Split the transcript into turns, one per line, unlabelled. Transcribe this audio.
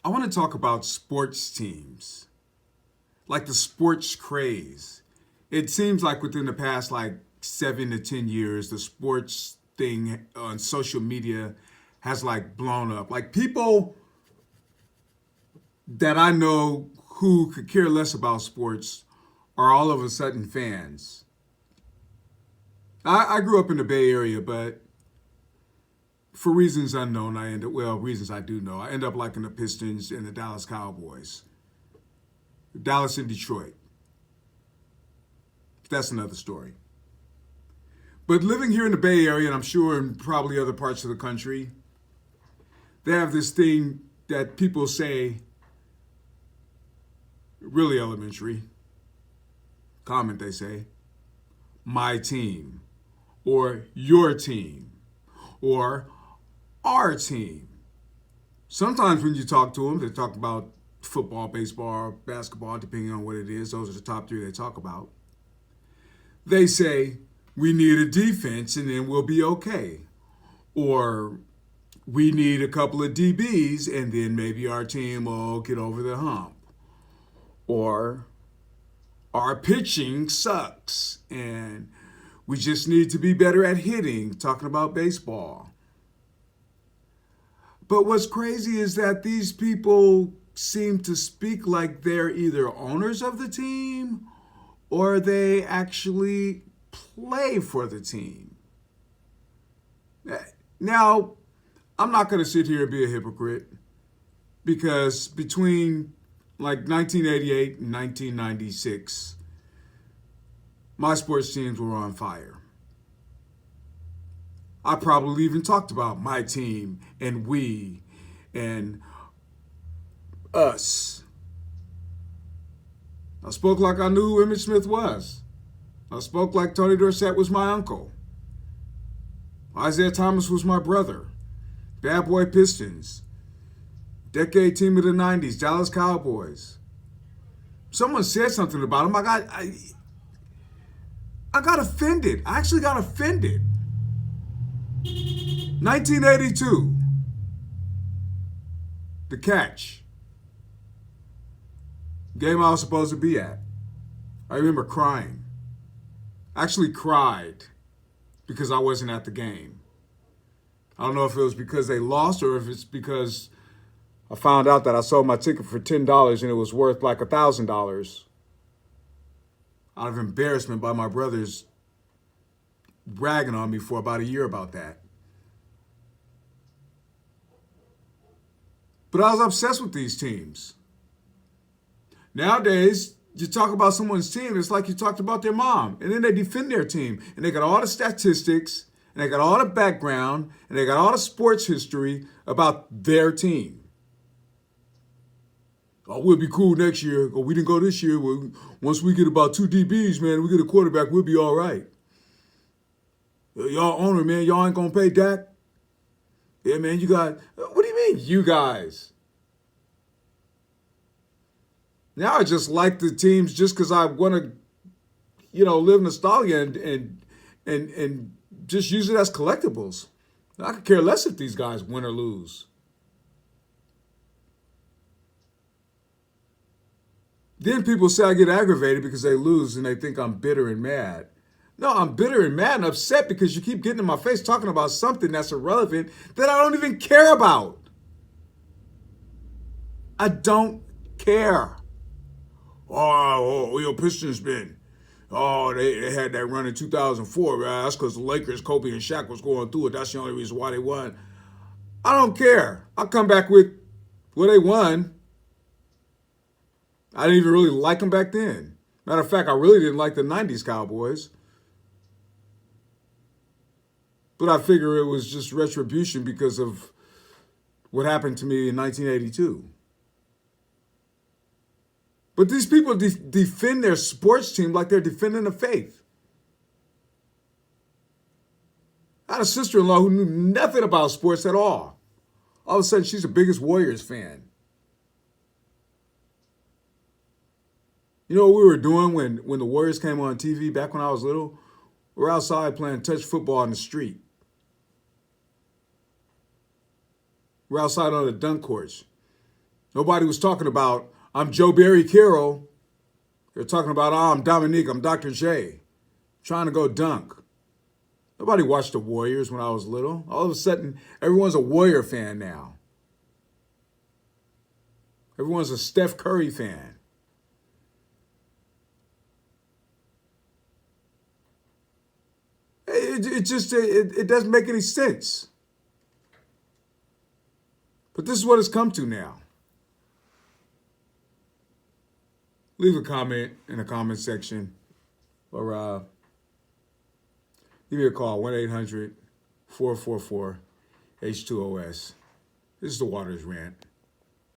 I want to talk about sports teams, like the sports craze. It seems like within the past 7 to 10 years, the sports thing on social media has blown up. Like people that I know who could care less about sports are all of a sudden fans. I grew up in the Bay Area, but for reasons unknown, reasons I do know, I end up liking the Pistons and the Dallas Cowboys. Dallas and Detroit. That's another story. But living here in the Bay Area, and I'm sure in probably other parts of the country, they have this thing that people say, really elementary, comment they say, my team, or your team, or our team. Sometimes when you talk to them, they talk about football, baseball, basketball, depending on what it is. Those are the top three they talk about. They say, we need a defense and then we'll be okay. Or we need a couple of DBs and then maybe our team will get over the hump. Or our pitching sucks and we just need to be better at hitting, talking about baseball. But what's crazy is that these people seem to speak like they're either owners of the team or they actually play for the team. Now, I'm not going to sit here and be a hypocrite because between 1988 and 1996, my sports teams were on fire. I probably even talked about my team and we and us. I spoke like I knew who Emmitt Smith was. I spoke like Tony Dorsett was my uncle. Isaiah Thomas was my brother. Bad Boy Pistons. Decade team of the 90s, Dallas Cowboys. Someone said something about him. I got offended. I actually got offended. 1982. The Catch. Game I was supposed to be at. I remember crying. I actually cried because I wasn't at the game. I don't know if it was because they lost or if it's because I found out that I sold my ticket for $10 and it was worth like $1,000 out of embarrassment by my brothers bragging on me for about a year about that. But I was obsessed with these teams. Nowadays, you talk about someone's team, it's like you talked about their mom. And then they defend their team. And they got all the statistics, and they got all the background, and they got all the sports history about their team. Oh, we'll be cool next year. Oh, we didn't go this year. Well, once we get about 2 DBs, man, we get a quarterback, we'll be all right. Y'all owner, man, y'all ain't going to pay Dak? Yeah, man, you got... What do you mean, you guys? Now I just like the teams just because I want to, live nostalgia and just use it as collectibles. I could care less if these guys win or lose. Then people say I get aggravated because they lose and they think I'm bitter and mad. No, I'm bitter and mad and upset because you keep getting in my face talking about something that's irrelevant that I don't even care about. I don't care. Your Pistons been. Oh, they had that run in 2004. Right? That's because the Lakers, Kobe and Shaq was going through it. That's the only reason why they won. I don't care. I'll come back with what they won. I didn't even really like them back then. Matter of fact, I really didn't like the 90s Cowboys. But I figure it was just retribution because of what happened to me in 1982. But these people defend their sports team like they're defending the faith. I had a sister-in-law who knew nothing about sports at all. All of a sudden, she's the biggest Warriors fan. You know what we were doing when the Warriors came on TV back when I was little? We were outside playing touch football in the street. We're outside on the dunk courts. Nobody was talking about, I'm Joe Barry Carroll. They're talking about, oh, I'm Dominique, I'm Dr. J, trying to go dunk. Nobody watched the Warriors when I was little. All of a sudden, everyone's a Warrior fan now. Everyone's a Steph Curry fan. It doesn't make any sense. But this is what it's come to now. Leave a comment in the comment section or give me a call, 1-800-444-H2OS. This is the Waters Rant.